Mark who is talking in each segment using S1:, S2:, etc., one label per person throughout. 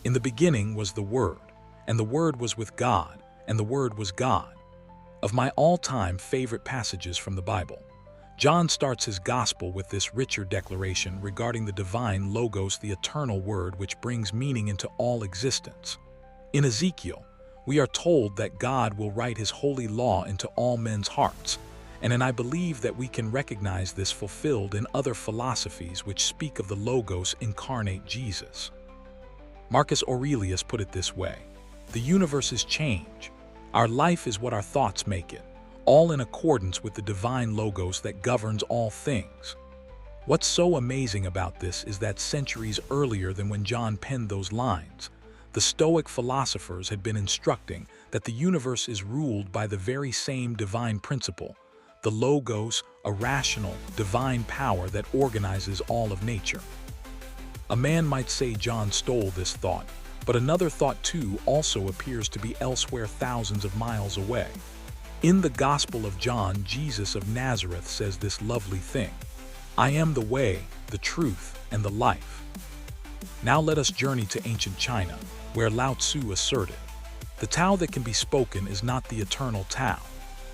S1: In the beginning was the Word, and the Word was with God, and the Word was God. Of my all-time favorite passages from the Bible, John starts his gospel with this richer declaration regarding the divine Logos, the eternal Word which brings meaning into all existence. In Ezekiel, we are told that God will write his holy law into all men's hearts, and I believe that we can recognize this fulfilled in other philosophies which speak of the Logos incarnate Jesus. Marcus Aurelius put it this way: the universe is change. Our life is what our thoughts make it, all in accordance with the divine Logos that governs all things. What's so amazing about this is that centuries earlier than when John penned those lines, the Stoic philosophers had been instructing that the universe is ruled by the very same divine principle, the Logos, a rational, divine power that organizes all of nature. A man might say John stole this thought, but another thought too also appears to be elsewhere thousands of miles away. In the Gospel of John, Jesus of Nazareth says this lovely thing: I am the way, the truth, and the life. Now let us journey to ancient China, where Lao Tzu asserted, the Tao that can be spoken is not the eternal Tao.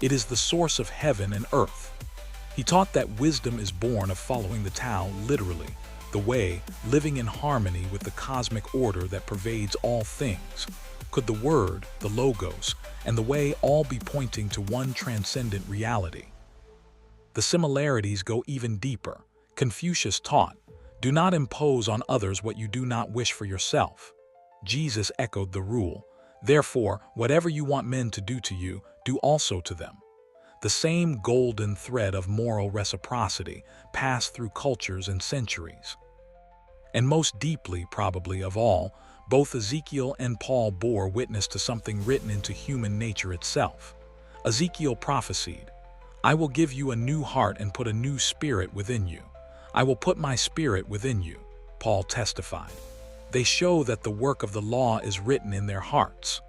S1: It is the source of heaven and earth. He taught that wisdom is born of following the Tao literally, the way, living in harmony with the cosmic order that pervades all things. Could the Word, the Logos, and the way all be pointing to one transcendent reality? The similarities go even deeper. Confucius taught, do not impose on others what you do not wish for yourself. Jesus echoed the rule, therefore, whatever you want men to do to you, do also to them. The same golden thread of moral reciprocity passed through cultures and centuries. And most deeply, probably of all, both Ezekiel and Paul bore witness to something written into human nature itself. Ezekiel prophesied, I will give you a new heart and put a new spirit within you. I will put my spirit within you, Paul testified. They show that the work of the law is written in their hearts.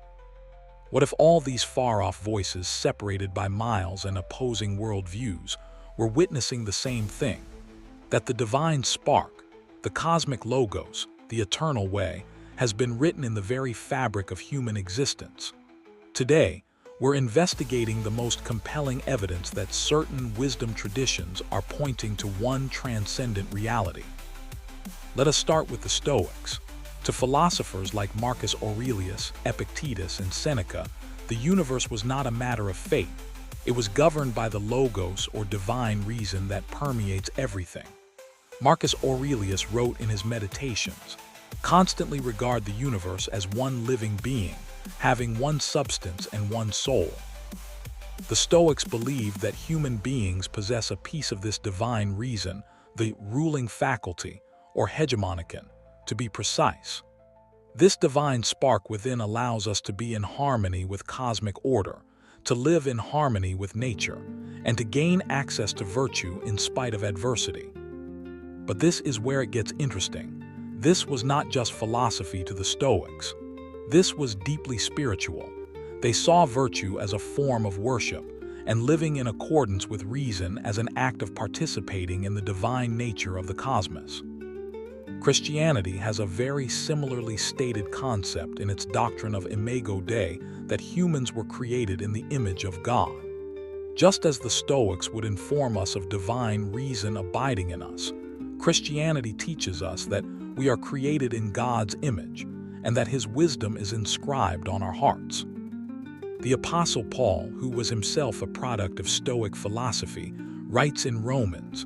S1: What if all these far-off voices, separated by miles and opposing worldviews, were witnessing the same thing? That the divine spark, the cosmic Logos, the eternal way, has been written in the very fabric of human existence. Today, we're investigating the most compelling evidence that certain wisdom traditions are pointing to one transcendent reality. Let us start with the Stoics. To philosophers like Marcus Aurelius, Epictetus, and Seneca, the universe was not a matter of fate. It was governed by the Logos, or divine reason, that permeates everything. Marcus Aurelius wrote in his Meditations, constantly regard the universe as one living being, having one substance and one soul. The Stoics believed that human beings possess a piece of this divine reason, the ruling faculty, or hegemonikon, to be precise. This divine spark within allows us to be in harmony with cosmic order, to live in harmony with nature, and to gain access to virtue in spite of adversity. But this is where it gets interesting. This was not just philosophy to the Stoics. This was deeply spiritual. They saw virtue as a form of worship, and living in accordance with reason as an act of participating in the divine nature of the cosmos. Christianity has a very similarly stated concept in its doctrine of imago Dei, that humans were created in the image of God. Just as the Stoics would inform us of divine reason abiding in us, Christianity teaches us that we are created in God's image, and that His wisdom is inscribed on our hearts. The Apostle Paul, who was himself a product of Stoic philosophy, writes in Romans,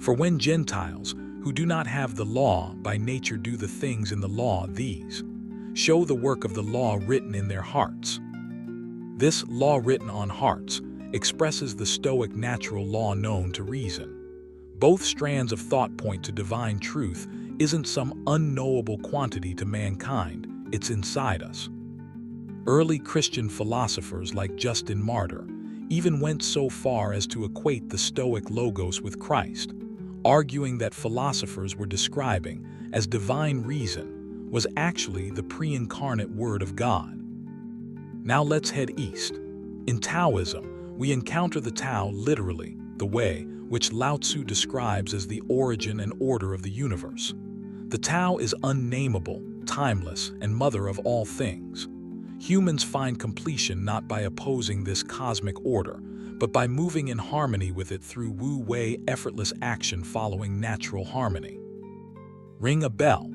S1: for when Gentiles, who do not have the law by nature do the things in the law, these show the work of the law written in their hearts. This law written on hearts expresses the Stoic natural law known to reason. Both strands of thought point to divine truth isn't some unknowable quantity to mankind, it's inside us. Early Christian philosophers like Justin Martyr even went so far as to equate the Stoic Logos with Christ, arguing that philosophers were describing as divine reason was actually the pre-incarnate Word of God. Now let's head east. In Taoism, we encounter the Tao literally, the way, which Lao Tzu describes as the origin and order of the universe. The Tao is unnameable, timeless and mother of all things. Humans find completion not by opposing this cosmic order, but by moving in harmony with it through wu-wei effortless action following natural harmony. Ring a bell.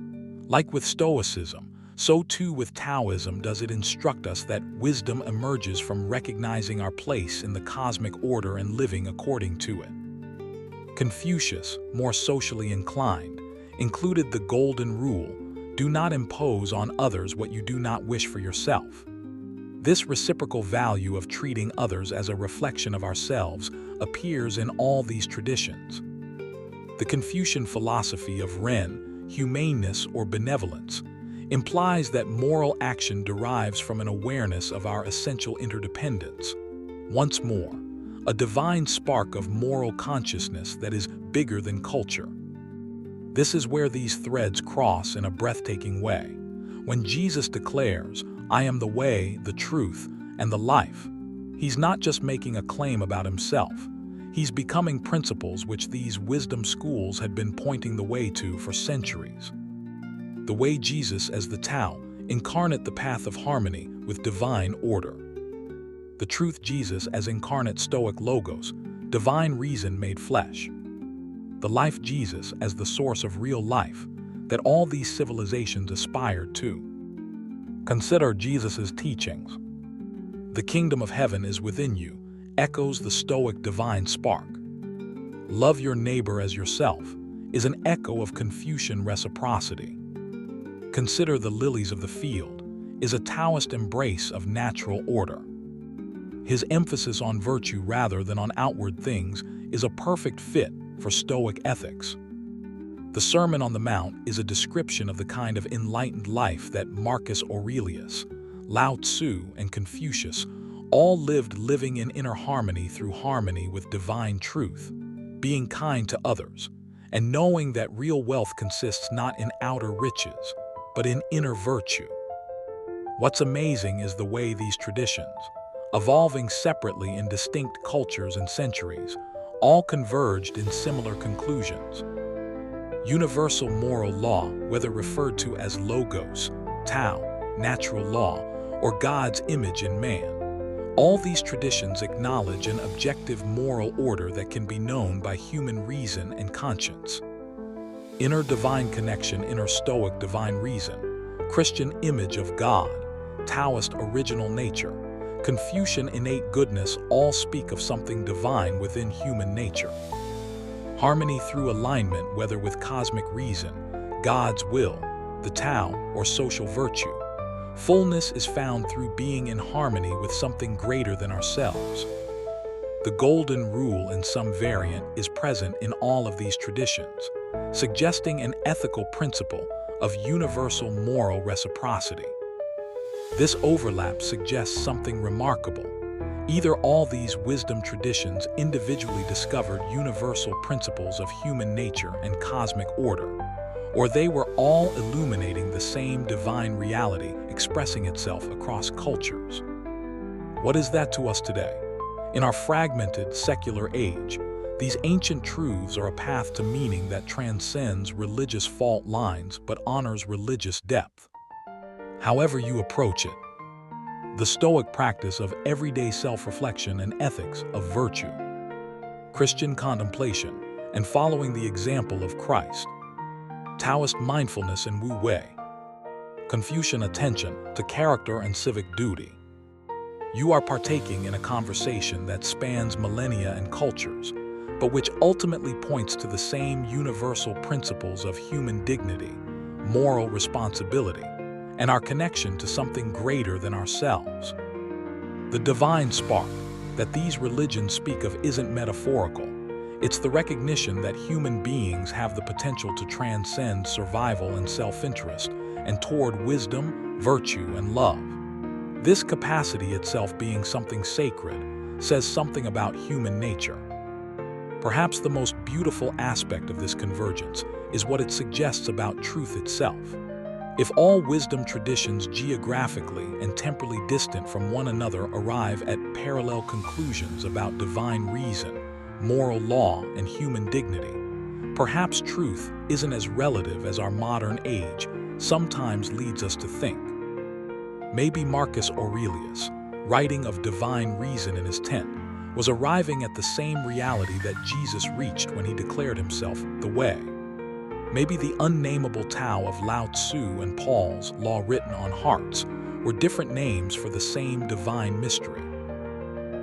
S1: Like with Stoicism, so too with Taoism does it instruct us that wisdom emerges from recognizing our place in the cosmic order and living according to it. Confucius, more socially inclined, included the golden rule: do not impose on others what you do not wish for yourself. This reciprocal value of treating others as a reflection of ourselves appears in all these traditions. The Confucian philosophy of Ren, humaneness or benevolence, implies that moral action derives from an awareness of our essential interdependence. Once more, a divine spark of moral consciousness that is bigger than culture. This is where these threads cross in a breathtaking way. When Jesus declares, "I am the way, the truth, and the life," he's not just making a claim about himself. He's becoming principles which these wisdom schools had been pointing the way to for centuries. The way Jesus as the Tao incarnate the path of harmony with divine order. The truth Jesus as incarnate Stoic logos, divine reason made flesh. The life Jesus as the source of real life that all these civilizations aspired to. Consider Jesus' teachings. The kingdom of heaven is within you, echoes the Stoic divine spark. Love your neighbor as yourself is an echo of Confucian reciprocity. Consider the lilies of the field is a Taoist embrace of natural order. His emphasis on virtue rather than on outward things is a perfect fit for Stoic ethics. The Sermon on the Mount is a description of the kind of enlightened life that Marcus Aurelius, Lao Tzu, and Confucius all living in inner harmony through harmony with divine truth, being kind to others, and knowing that real wealth consists not in outer riches, but in inner virtue. What's amazing is the way these traditions, evolving separately in distinct cultures and centuries, all converged in similar conclusions. Universal moral law, whether referred to as logos, Tao, natural law, or God's image in man, all these traditions acknowledge an objective moral order that can be known by human reason and conscience. Inner divine connection, inner Stoic divine reason, Christian image of God, Taoist original nature, Confucian innate goodness all speak of something divine within human nature. Harmony through alignment, whether with cosmic reason, God's will, the Tao, or social virtue. Fullness is found through being in harmony with something greater than ourselves. The golden rule in some variant is present in all of these traditions, suggesting an ethical principle of universal moral reciprocity. This overlap suggests something remarkable. Either all these wisdom traditions individually discovered universal principles of human nature and cosmic order, or they were all illuminating the same divine reality expressing itself across cultures. What is that to us today? In our fragmented, secular age, these ancient truths are a path to meaning that transcends religious fault lines but honors religious depth. However you approach it, the Stoic practice of everyday self-reflection and ethics of virtue, Christian contemplation, and following the example of Christ, Taoist mindfulness and wu-wei, Confucian attention to character and civic duty. You are partaking in a conversation that spans millennia and cultures, but which ultimately points to the same universal principles of human dignity, moral responsibility, and our connection to something greater than ourselves. The divine spark that these religions speak of isn't metaphorical. It's the recognition that human beings have the potential to transcend survival and self-interest and toward wisdom, virtue, and love. This capacity itself being something sacred says something about human nature. Perhaps the most beautiful aspect of this convergence is what it suggests about truth itself. If all wisdom traditions geographically and temporally distant from one another arrive at parallel conclusions about divine reason, moral law, and human dignity, perhaps truth isn't as relative as our modern age sometimes leads us to think. Maybe Marcus Aurelius, writing of divine reason in his tent, was arriving at the same reality that Jesus reached when he declared himself the way. Maybe the unnameable Tao of Lao Tzu and Paul's law written on hearts were different names for the same divine mystery.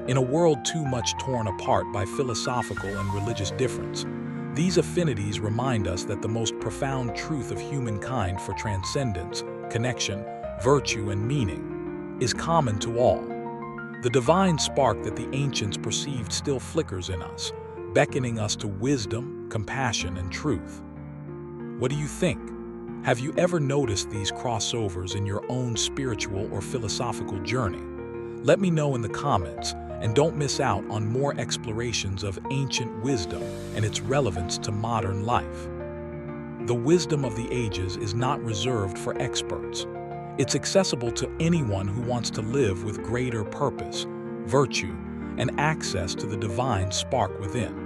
S1: In a world too much torn apart by philosophical and religious difference, these affinities remind us that the most profound truth of humankind for transcendence, connection, virtue, and meaning is common to all. The divine spark that the ancients perceived still flickers in us, beckoning us to wisdom, compassion, and truth. What do you think? Have you ever noticed these crossovers in your own spiritual or philosophical journey? Let me know in the comments, and don't miss out on more explorations of ancient wisdom and its relevance to modern life. The wisdom of the ages is not reserved for experts. It's accessible to anyone who wants to live with greater purpose, virtue, and access to the divine spark within.